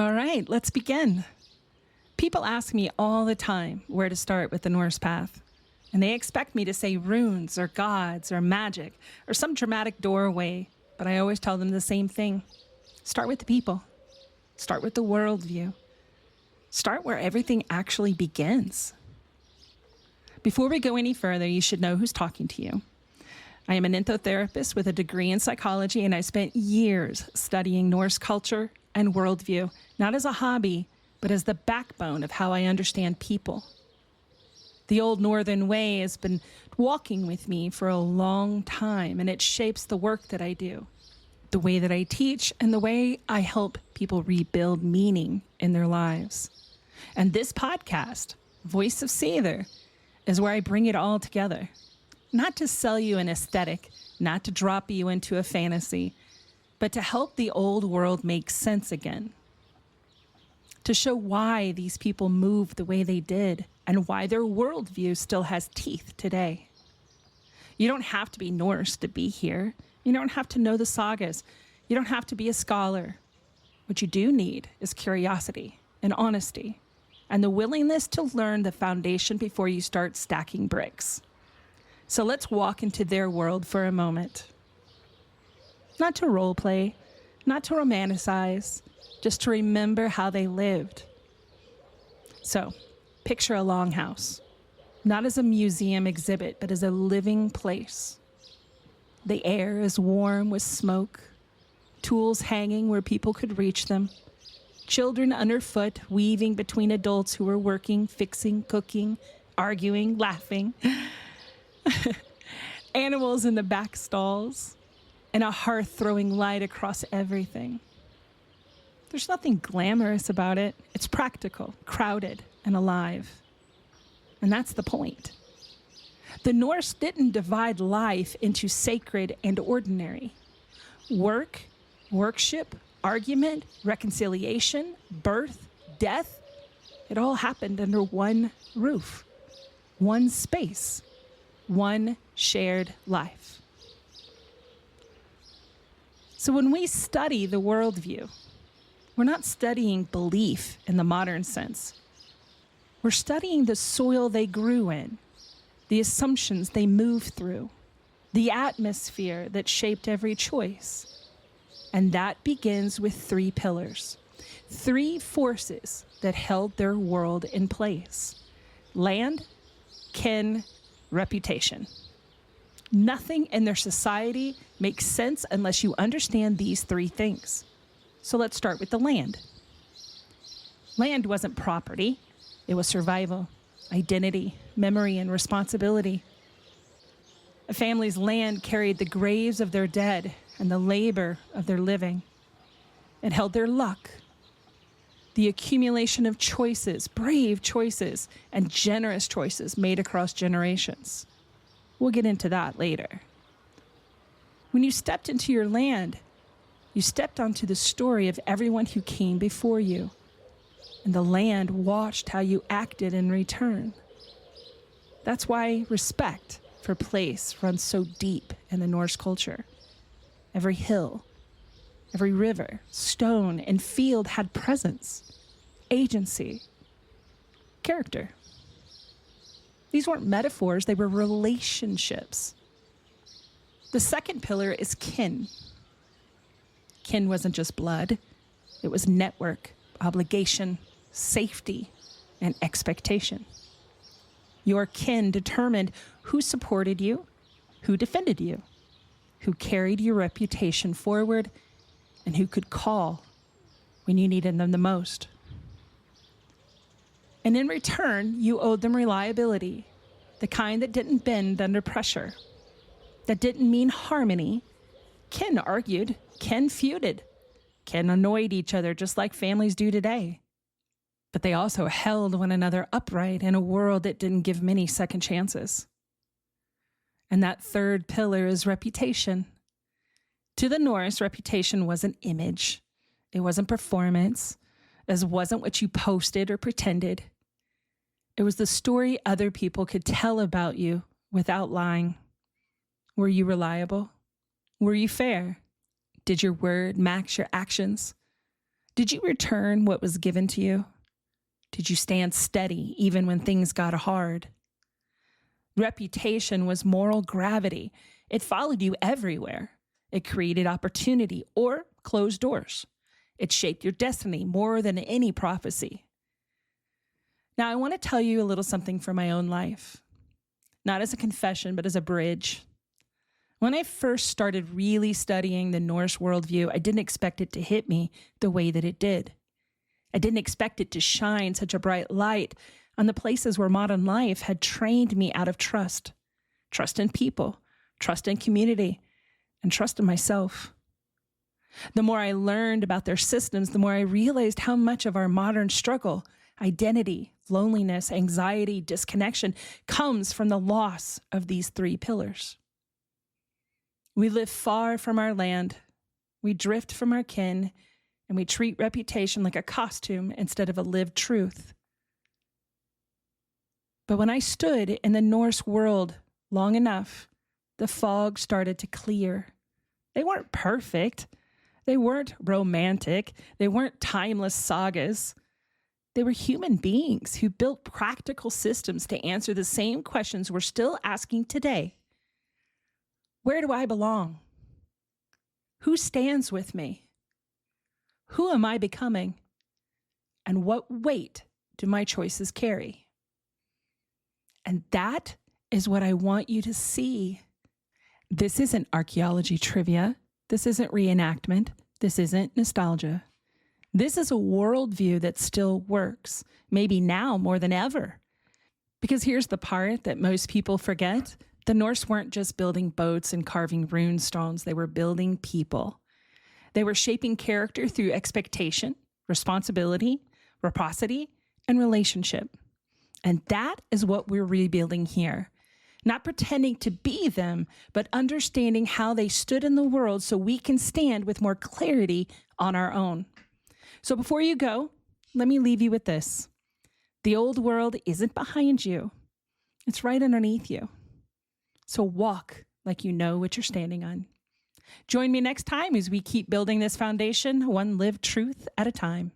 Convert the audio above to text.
All right, let's begin. People ask me all the time where to start with the Norse path, and they expect me to say runes or gods or magic or some dramatic doorway, but I always tell them the same thing. Start with the people. Start with the worldview. Start where everything actually begins. Before we go any further, you should know who's talking to you. I am an enthotherapist with a degree in psychology, and I spent years studying Norse culture and worldview, not as a hobby, but as the backbone of how I understand people. The old Northern way has been walking with me for a long time, and it shapes the work that I do, the way that I teach, and the way I help people rebuild meaning in their lives. And this podcast, Voice of Seiðr, is where I bring it all together. Not to sell you an aesthetic, not to drop you into a fantasy, but to help the old world make sense again. To show why these people moved the way they did and why their worldview still has teeth today. You don't have to be Norse to be here. You don't have to know the sagas. You don't have to be a scholar. What you do need is curiosity and honesty and the willingness to learn the foundation before you start stacking bricks. So let's walk into their world for a moment. Not to role play, not to romanticize, just to remember how they lived. So, picture a longhouse, not as a museum exhibit, but as a living place. The air is warm with smoke, tools hanging where people could reach them, children underfoot weaving between adults who were working, fixing, cooking, arguing, laughing, animals in the back stalls, and a hearth throwing light across everything. There's nothing glamorous about it. It's practical, crowded, and alive. And that's the point. The Norse didn't divide life into sacred and ordinary. Work, worship, argument, reconciliation, birth, death, it all happened under one roof, one space, one shared life. So when we study the worldview, we're not studying belief in the modern sense. We're studying the soil they grew in, the assumptions they moved through, the atmosphere that shaped every choice. And that begins with 3 pillars, 3 forces that held their world in place: land, kin, reputation. Nothing in their society makes sense unless you understand these 3 things. So let's start with the land. Land wasn't property. It was survival, identity, memory, and responsibility. A family's land carried the graves of their dead and the labor of their living. It held their luck, the accumulation of choices, brave choices, and generous choices made across generations. We'll get into that later. When you stepped into your land, you stepped onto the story of everyone who came before you, and the land watched how you acted in return. That's why respect for place runs so deep in the Norse culture. Every hill, every river, stone, and field had presence, agency, character. These weren't metaphors, they were relationships. The second pillar is kin. Kin wasn't just blood. It was network, obligation, safety, and expectation. Your kin determined who supported you, who defended you, who carried your reputation forward, and who could call when you needed them the most. And in return, you owed them reliability, the kind that didn't bend under pressure, that didn't mean harmony. Kin argued, kin feuded, kin annoyed each other just like families do today. But they also held one another upright in a world that didn't give many second chances. And that third pillar is reputation. To the Norse, reputation was an image. It wasn't performance. It wasn't what you posted or pretended. It was the story other people could tell about you without lying. Were you reliable? Were you fair? Did your word match your actions? Did you return what was given to you? Did you stand steady even when things got hard? Reputation was moral gravity. It followed you everywhere. It created opportunity or closed doors. It shaped your destiny more than any prophecy. Now, I want to tell you a little something from my own life, not as a confession, but as a bridge. When I first started really studying the Norse worldview, I didn't expect it to hit me the way that it did. I didn't expect it to shine such a bright light on the places where modern life had trained me out of trust. Trust in people, trust in community, and trust in myself. The more I learned about their systems, the more I realized how much of our modern struggle, identity, loneliness, anxiety, disconnection, comes from the loss of these three pillars. We live far from our land, we drift from our kin, and we treat reputation like a costume instead of a lived truth. But when I stood in the Norse world long enough, the fog started to clear. They weren't perfect. They weren't romantic. They weren't timeless sagas. They were human beings who built practical systems to answer the same questions we're still asking today. Where do I belong? Who stands with me? Who am I becoming? And what weight do my choices carry? And that is what I want you to see. This isn't archaeology trivia. This isn't reenactment. This isn't nostalgia. This is a worldview that still works, maybe now more than ever. Because here's the part that most people forget. The Norse weren't just building boats and carving rune stones. They were building people. They were shaping character through expectation, responsibility, reciprocity, and relationship. And that is what we're rebuilding here. Not pretending to be them, but understanding how they stood in the world so we can stand with more clarity on our own. So before you go, let me leave you with this. The old world isn't behind you. It's right underneath you. So walk like you know what you're standing on. Join me next time as we keep building this foundation, one lived truth at a time.